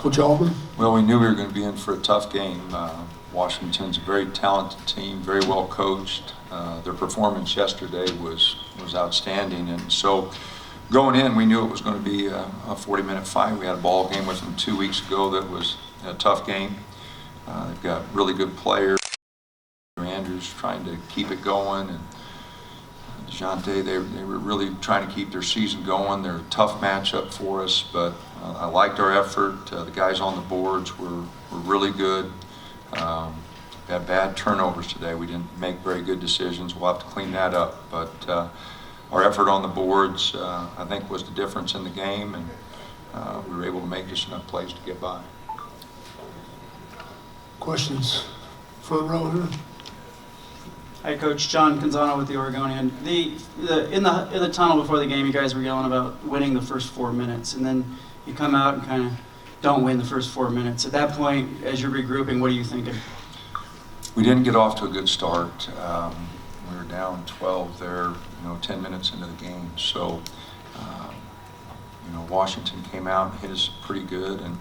Coach Altman? Well, we knew we were going to be in for a tough game. Washington's a very talented team, very well coached. Their performance yesterday was outstanding, and so going in, we knew it was going to be a 40-minute fight. We had a ball game with them 2 weeks ago that was a tough game. They've got really good players. Andrews trying to keep it going, and DeJounte, they were really trying to keep their season going. They're a tough matchup for us, but I liked our effort. The guys on the boards were really good. We had bad turnovers today. We didn't make very good decisions. We'll have to clean that up. But our effort on the boards, I think, was the difference in the game, and we were able to make just enough plays to get by. Questions? Front row here. Hi, Coach. John Canzano with the Oregonian. In the tunnel before the game, you guys were yelling about winning the first 4 minutes, and then you come out and kind of don't win the first 4 minutes. At that point, as you're regrouping, what are you thinking? We didn't get off to a good start. We were down 12 there, 10 minutes into the game. So, Washington came out and hit us pretty good, and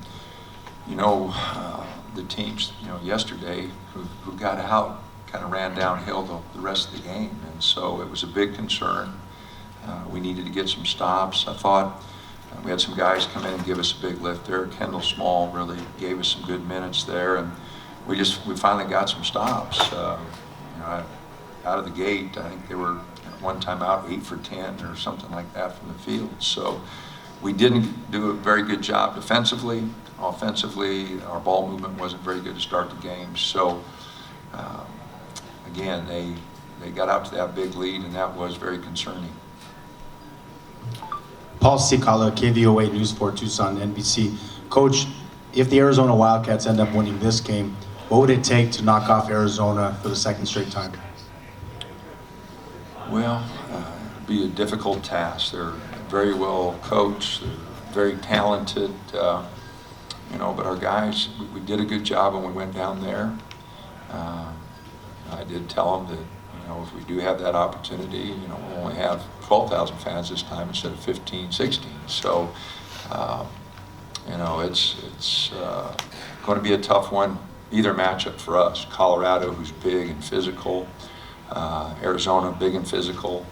the teams, yesterday who got out kind of ran downhill the rest of the game, and so it was a big concern. We needed to get some stops. I thought we had some guys come in and give us a big lift there. Kendall Small really gave us some good minutes there, and we finally got some stops. Out of the gate, I think they were at one time out 8 for 10 or something like that from the field. So we didn't do a very good job defensively. Offensively, our ball movement wasn't very good to start the game. So again, they got out to that big lead, and that was very concerning. Paul Cicala, KVOA News 4 Tucson, NBC. Coach, if the Arizona Wildcats end up winning this game, what would it take to knock off Arizona for the second straight time? Well, it'd be a difficult task. They're very well coached, they're very talented, but our guys, we did a good job when we went down there. I did tell them that, if we do have that opportunity, we'll only have 12,000 fans this time instead of 15, 16. So, it's going to be a tough one, either matchup for us. Colorado, who's big and physical, Arizona, big and physical.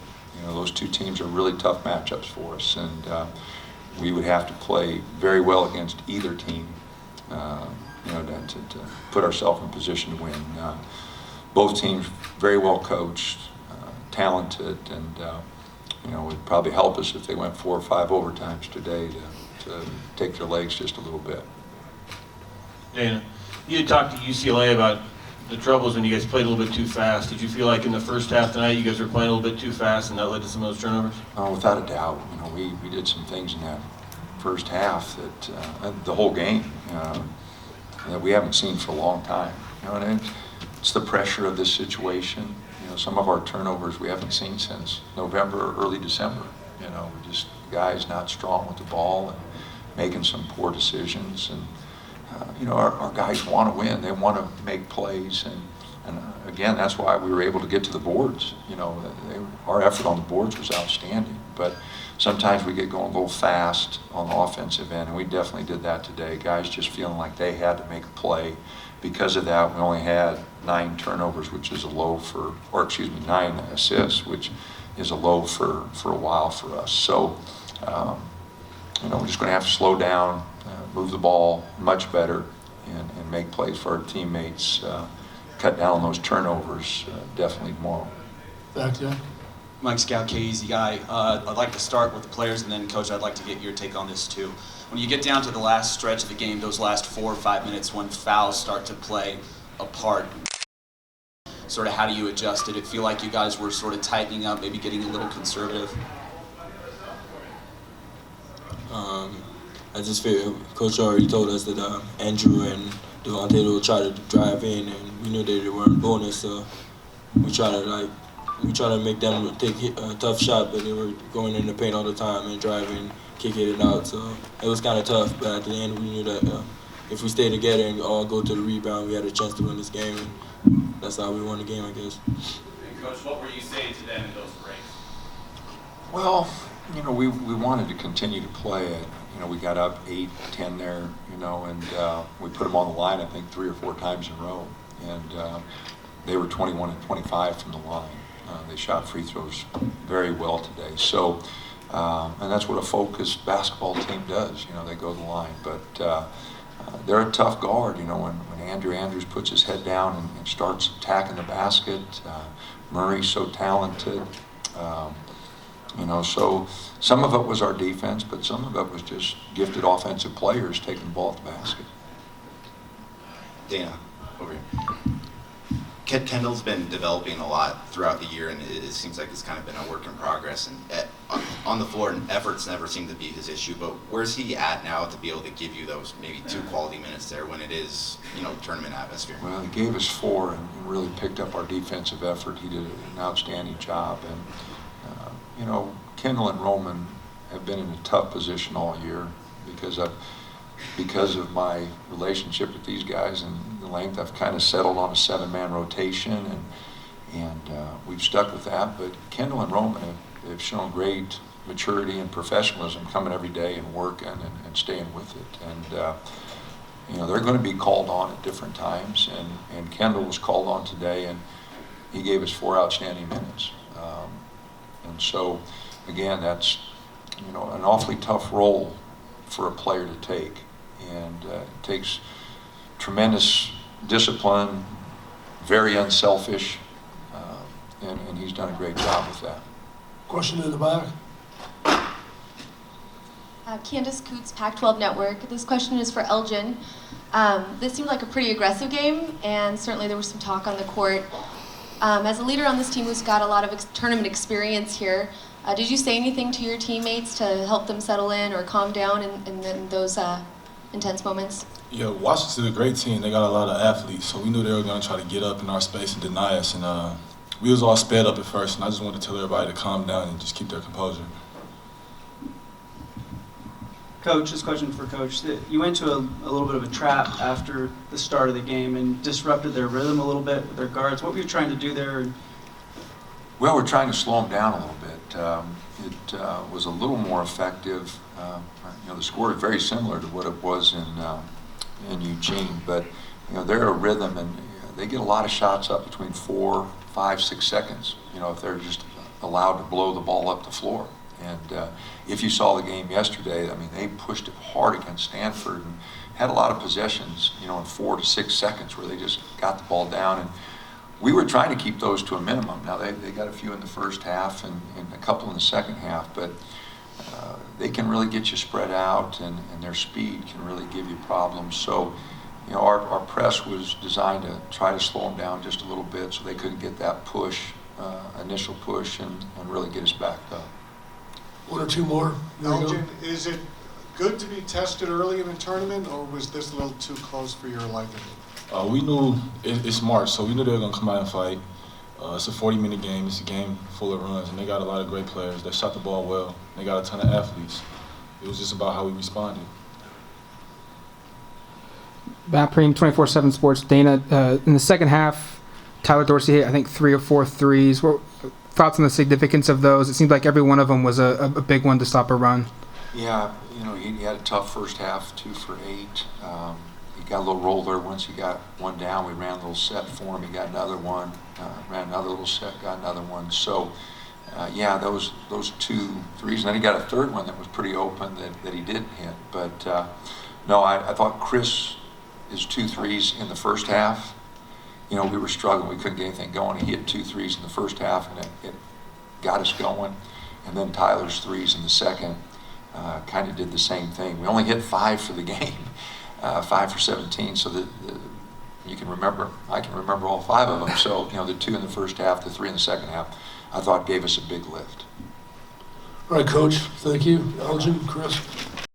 Those two teams are really tough matchups for us, and we would have to play very well against either team, to put ourselves in position to win. Both teams very well coached, talented, and it would probably help us if they went 4 or 5 overtimes today to take their legs just a little bit. Dana, you had talked to UCLA about the troubles when you guys played a little bit too fast. Did you feel like in the first half tonight you guys were playing a little bit too fast and that led to some of those turnovers? Without a doubt. We did some things in that first half that the whole game that we haven't seen for a long time. And it's the pressure of this situation. Some of our turnovers we haven't seen since November or early December. We're just guys not strong with the ball and making some poor decisions. And our guys want to win. They want to make plays, and again, that's why we were able to get to the boards. Our effort on the boards was outstanding, but sometimes we get going a little fast on the offensive end, and we definitely did that today. Guys just feeling like they had to make a play. Because of that, we only had 9 turnovers, which is a low 9 assists, which is a low for a while for us. So, we're just going to have to slow down, move the ball much better, and make plays for our teammates. Cut down on those turnovers definitely tomorrow. Back to you. Mike Scout, KEZ guy. I'd like to start with the players, and then Coach, I'd like to get your take on this too. When you get down to the last stretch of the game, those last 4 or 5 minutes when fouls start to play a part, sort of how do you adjust? Did it feel like you guys were sort of tightening up, maybe getting a little conservative? I just feel Coach already told us that Andrew and Devontae will try to drive in, and we knew that they weren't doing it, so we try to make them take a tough shot, but they were going in the paint all the time and driving, kicking it out. So it was kind of tough, but at the end we knew that if we stay together and all go to the rebound, we had a chance to win this game, and that's how we won the game, I guess. And Coach, what were you saying to them in those breaks? Well, we wanted to continue to play we got up 8-10 there, and we put them on the line, I think, 3 or 4 times in a row. And they were 21 and 25 from the line. They shot free throws very well today. So, and that's what a focused basketball team does. They go to the line. But they're a tough guard. When Andrew Andrews puts his head down and starts attacking the basket. Murray's so talented. So some of it was our defense, but some of it was just gifted offensive players taking the ball at the basket. Dana, over here. Kendall's been developing a lot throughout the year, and it seems like it's kind of been a work in progress. And on the floor, efforts never seem to be his issue. But where's he at now to be able to give you those maybe 2 quality minutes there when it is, tournament atmosphere? Well, he gave us 4 and really picked up our defensive effort. He did an outstanding job. And Kendall and Roman have been in a tough position all year because of my relationship with these guys and the length. I've kind of settled on a 7-man rotation, and we've stuck with that. But Kendall and Roman have shown great maturity and professionalism, coming every day and working and staying with it. And they're going to be called on at different times. And Kendall was called on today, and he gave us 4 outstanding minutes. And so, again, that's an awfully tough role for a player to take. And it takes tremendous discipline, very unselfish, and he's done a great job with that. Question in the back. Candace Coots, Pac-12 Network. This question is for Elgin. This seemed like a pretty aggressive game, and certainly there was some talk on the court. As a leader on this team who's got a lot of tournament experience here, did you say anything to your teammates to help them settle in or calm down in those intense moments? Yeah, Washington's a great team. They got a lot of athletes, so we knew they were going to try to get up in our space and deny us. And we was all sped up at first, and I just wanted to tell everybody to calm down and just keep their composure. Coach, this question for Coach. You went to a little bit of a trap after the start of the game and disrupted their rhythm a little bit with their guards. What were you trying to do there? Well, we're trying to slow them down a little bit. It was a little more effective. The score is very similar to what it was in Eugene, but they're a rhythm, and they get a lot of shots up between 4, 5, 6 seconds. If they're just allowed to blow the ball up the floor. And if you saw the game yesterday, they pushed it hard against Stanford and had a lot of possessions, in 4 to 6 seconds where they just got the ball down. And we were trying to keep those to a minimum. Now, they got a few in the first half and a couple in the second half, but they can really get you spread out, and their speed can really give you problems. So, our press was designed to try to slow them down just a little bit so they couldn't get that push, initial push, and really get us backed up. 1 or 2 more. There we go. Elgin, is it good to be tested early in a tournament, or was this a little too close for your liking? We knew it's March, so we knew they were going to come out and fight. It's a 40-minute game. It's a game full of runs, and they got a lot of great players. They shot the ball well. They got a ton of athletes. It was just about how we responded. Matt Preem, 24/7 Sports. Dana, in the second half, Tyler Dorsey hit, I think, 3 or 4 threes. What thoughts on the significance of those? It seemed like every one of them was a big one to stop a run. Yeah, he had a tough first half, 2 for 8. He got a little roll there once he got one down. We ran a little set for him. He got another one, ran another little set, got another one. So, those 2 threes. And then he got a third one that was pretty open that he didn't hit. But, no, I thought Chris, his 2 threes in the first half, we were struggling. We couldn't get anything going. He hit 2 threes in the first half, and it got us going. And then Tyler's threes in the second kind of did the same thing. We only hit 5 for the game, 5 for 17. So I can remember all 5 of them. So the 2 in the first half, the 3 in the second half, I thought gave us a big lift. All right, Coach. Thank you. Elgin, Chris.